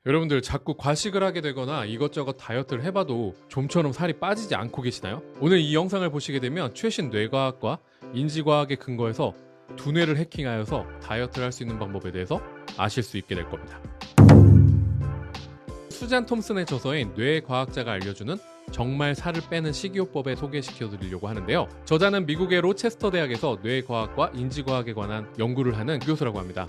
여러분들 자꾸 과식을 하게 되거나 이것저것 다이어트를 해봐도 좀처럼 살이 빠지지 않고 계시나요? 오늘 이 영상을 보시게 되면 최신 뇌과학과 인지과학에 근거해서 두뇌를 해킹하여서 다이어트를 할 수 있는 방법에 대해서 아실 수 있게 될 겁니다. 수잔 톰슨의 저서인 뇌과학자가 알려주는 정말 살을 빼는 식이요법에 소개시켜 드리려고 하는데요. 저자는 미국의 로체스터 대학에서 뇌과학과 인지과학에 관한 연구를 하는 교수라고 합니다.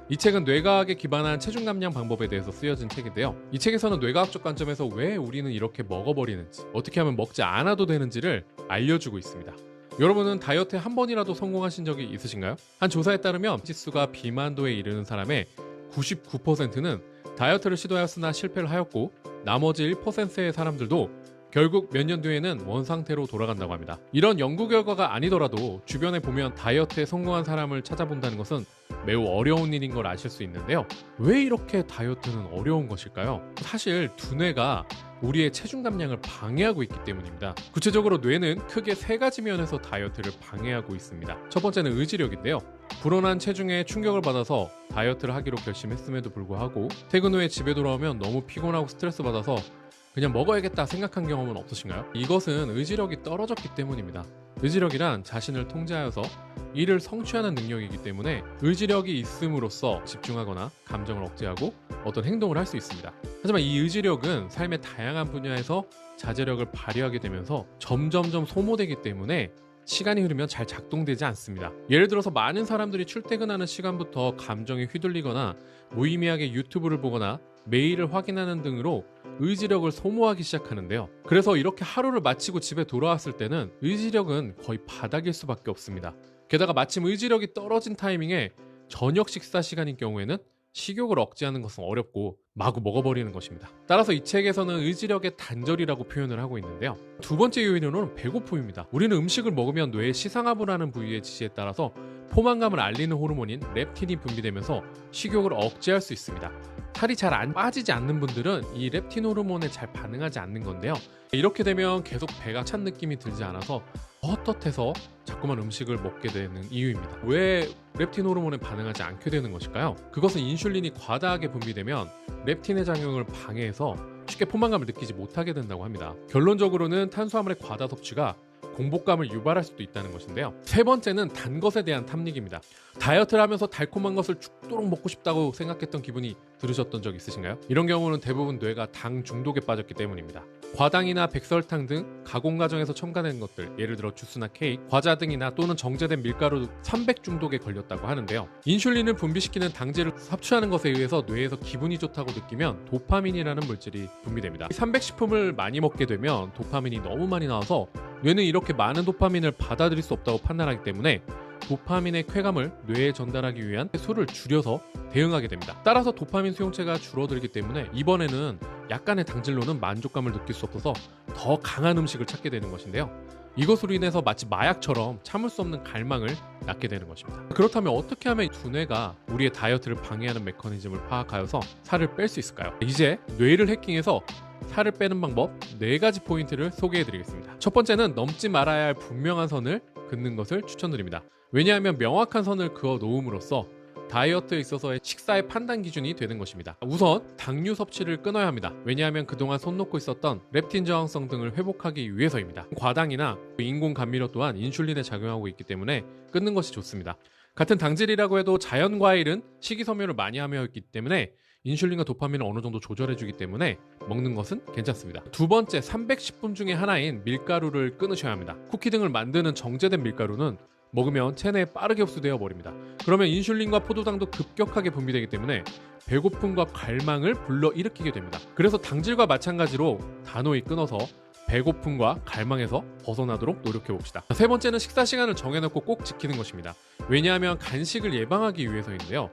이 책은 뇌과학에 기반한 체중 감량 방법에 대해서 쓰여진 책인데요. 이 책에서는 뇌과학적 관점에서 왜 우리는 이렇게 먹어버리는지, 어떻게 하면 먹지 않아도 되는지를 알려주고 있습니다. 여러분은 다이어트에 한 번이라도 성공하신 적이 있으신가요? 한 조사에 따르면 지수가 비만도에 이르는 사람의 99%는 다이어트를 시도하였으나 실패를 하였고, 나머지 1%의 사람들도 결국 몇 년 뒤에는 원상태로 돌아간다고 합니다. 이런 연구 결과가 아니더라도 주변에 보면 다이어트에 성공한 사람을 찾아본다는 것은 매우 어려운 일인 걸 아실 수 있는데요. 왜 이렇게 다이어트는 어려운 것일까요? 사실 두뇌가 우리의 체중 감량을 방해하고 있기 때문입니다. 구체적으로 뇌는 크게 세 가지 면에서 다이어트를 방해하고 있습니다. 첫 번째는 의지력인데요. 불어난 체중에 충격을 받아서 다이어트를 하기로 결심했음에도 불구하고 퇴근 후에 집에 돌아오면 너무 피곤하고 스트레스 받아서 그냥 먹어야겠다 생각한 경험은 없으신가요? 이것은 의지력이 떨어졌기 때문입니다. 의지력이란 자신을 통제하여서 일을 성취하는 능력이기 때문에 의지력이 있음으로써 집중하거나 감정을 억제하고 어떤 행동을 할 수 있습니다. 하지만 이 의지력은 삶의 다양한 분야에서 자제력을 발휘하게 되면서 점점점 소모되기 때문에 시간이 흐르면 잘 작동되지 않습니다. 예를 들어서 많은 사람들이 출퇴근하는 시간부터 감정에 휘둘리거나 무의미하게 유튜브를 보거나 메일을 확인하는 등으로 의지력을 소모하기 시작하는데요. 그래서 이렇게 하루를 마치고 집에 돌아왔을 때는 의지력은 거의 바닥일 수밖에 없습니다. 게다가 마침 의지력이 떨어진 타이밍에 저녁 식사 시간인 경우에는 식욕을 억제하는 것은 어렵고 마구 먹어버리는 것입니다. 따라서 이 책에서는 의지력의 단절이라고 표현을 하고 있는데요. 두 번째 요인으로는 배고픔입니다. 우리는 음식을 먹으면 뇌의 시상하부를 하는 부위의 지시에 따라서 포만감을 알리는 호르몬인 렙틴이 분비되면서 식욕을 억제할 수 있습니다. 살이 잘 안 빠지지 않는 분들은 이 렙틴 호르몬에 잘 반응하지 않는 건데요. 이렇게 되면 계속 배가 찬 느낌이 들지 않아서 헛헛해서 자꾸만 음식을 먹게 되는 이유입니다. 왜 렙틴 호르몬에 반응하지 않게 되는 것일까요? 그것은 인슐린이 과다하게 분비되면 렙틴의 작용을 방해해서 쉽게 포만감을 느끼지 못하게 된다고 합니다. 결론적으로는 탄수화물의 과다 섭취가 공복감을 유발할 수도 있다는 것인데요. 세 번째는 단 것에 대한 탐닉입니다. 다이어트를 하면서 달콤한 것을 죽도록 먹고 싶다고 생각했던 기분이 들으셨던 적 있으신가요? 이런 경우는 대부분 뇌가 당 중독에 빠졌기 때문입니다. 과당이나 백설탕 등 가공 과정에서 첨가된 것들, 예를 들어 주스나 케이크, 과자 등이나 또는 정제된 밀가루, 삼백 중독에 걸렸다고 하는데요. 인슐린을 분비시키는 당제를 섭취하는 것에 의해서 뇌에서 기분이 좋다고 느끼면 도파민이라는 물질이 분비됩니다. 삼백 식품을 많이 먹게 되면 도파민이 너무 많이 나와서 뇌는 이렇게 많은 도파민을 받아들일 수 없다고 판단하기 때문에 도파민의 쾌감을 뇌에 전달하기 위한 수를 줄여서 대응하게 됩니다. 따라서 도파민 수용체가 줄어들기 때문에 이번에는 약간의 당질로는 만족감을 느낄 수 없어서 더 강한 음식을 찾게 되는 것인데요. 이것으로 인해서 마치 마약처럼 참을 수 없는 갈망을 낳게 되는 것입니다. 그렇다면 어떻게 하면 두뇌가 우리의 다이어트를 방해하는 메커니즘을 파악하여서 살을 뺄 수 있을까요? 이제 뇌를 해킹해서 살을 빼는 방법 4가지 포인트를 소개해드리겠습니다. 첫 번째는 넘지 말아야 할 분명한 선을 긋는 것을 추천드립니다. 왜냐하면 명확한 선을 그어 놓음으로써 다이어트에 있어서의 식사의 판단 기준이 되는 것입니다. 우선 당류 섭취를 끊어야 합니다. 왜냐하면 그동안 손 놓고 있었던 렙틴 저항성 등을 회복하기 위해서입니다. 과당이나 인공 감미료 또한 인슐린에 작용하고 있기 때문에 끊는 것이 좋습니다. 같은 당질이라고 해도 자연 과일은 식이섬유를 많이 함유하고 있기 때문에 인슐린과 도파민을 어느 정도 조절해주기 때문에 먹는 것은 괜찮습니다. 두 번째, 310품 중에 하나인 밀가루를 끊으셔야 합니다. 쿠키 등을 만드는 정제된 밀가루는 먹으면 체내에 빠르게 흡수되어 버립니다. 그러면 인슐린과 포도당도 급격하게 분비되기 때문에 배고픔과 갈망을 불러일으키게 됩니다. 그래서 당질과 마찬가지로 단호히 끊어서 배고픔과 갈망에서 벗어나도록 노력해 봅시다. 세 번째는 식사 시간을 정해놓고 꼭 지키는 것입니다. 왜냐하면 간식을 예방하기 위해서인데요.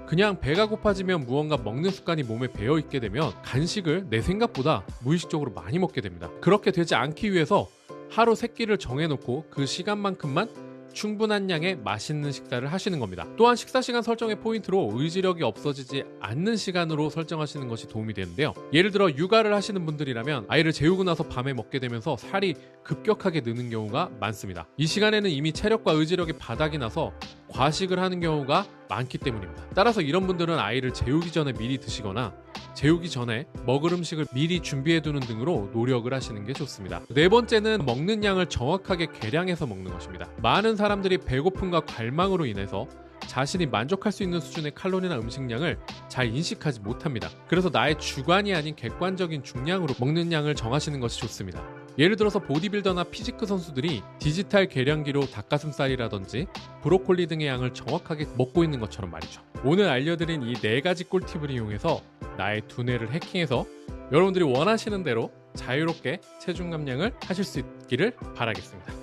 그냥 배가 고파지면 무언가 먹는 습관이 몸에 배어있게 되면 간식을 내 생각보다 무의식적으로 많이 먹게 됩니다. 그렇게 되지 않기 위해서 하루 3끼를 정해놓고 그 시간만큼만 충분한 양의 맛있는 식사를 하시는 겁니다. 또한 식사 시간 설정의 포인트로 의지력이 없어지지 않는 시간으로 설정하시는 것이 도움이 되는데요. 예를 들어 육아를 하시는 분들이라면 아이를 재우고 나서 밤에 먹게 되면서 살이 급격하게 느는 경우가 많습니다. 이 시간에는 이미 체력과 의지력이 바닥이 나서 과식을 하는 경우가 많기 때문입니다. 따라서 이런 분들은 아이를 재우기 전에 미리 드시거나 재우기 전에 먹을 음식을 미리 준비해두는 등으로 노력을 하시는 게 좋습니다. 네 번째는 먹는 양을 정확하게 계량해서 먹는 것입니다. 많은 사람들이 배고픔과 갈망으로 인해서 자신이 만족할 수 있는 수준의 칼로리나 음식량을 잘 인식하지 못합니다. 그래서 나의 주관이 아닌 객관적인 중량으로 먹는 양을 정하시는 것이 좋습니다. 예를 들어서 보디빌더나 피지크 선수들이 디지털 계량기로 닭가슴살이라든지 브로콜리 등의 양을 정확하게 먹고 있는 것처럼 말이죠. 오늘 알려드린 이 4가지 꿀팁을 이용해서 나의 두뇌를 해킹해서 여러분들이 원하시는 대로 자유롭게 체중 감량을 하실 수 있기를 바라겠습니다.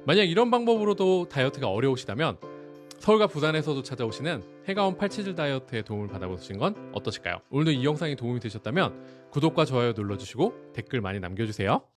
만약 이런 방법으로도 다이어트가 어려우시다면 서울과 부산에서도 찾아오시는 해가온 팔치질 다이어트의 도움을 받아보신 건 어떠실까요? 오늘도 이 영상이 도움이 되셨다면 구독과 좋아요 눌러주시고 댓글 많이 남겨주세요.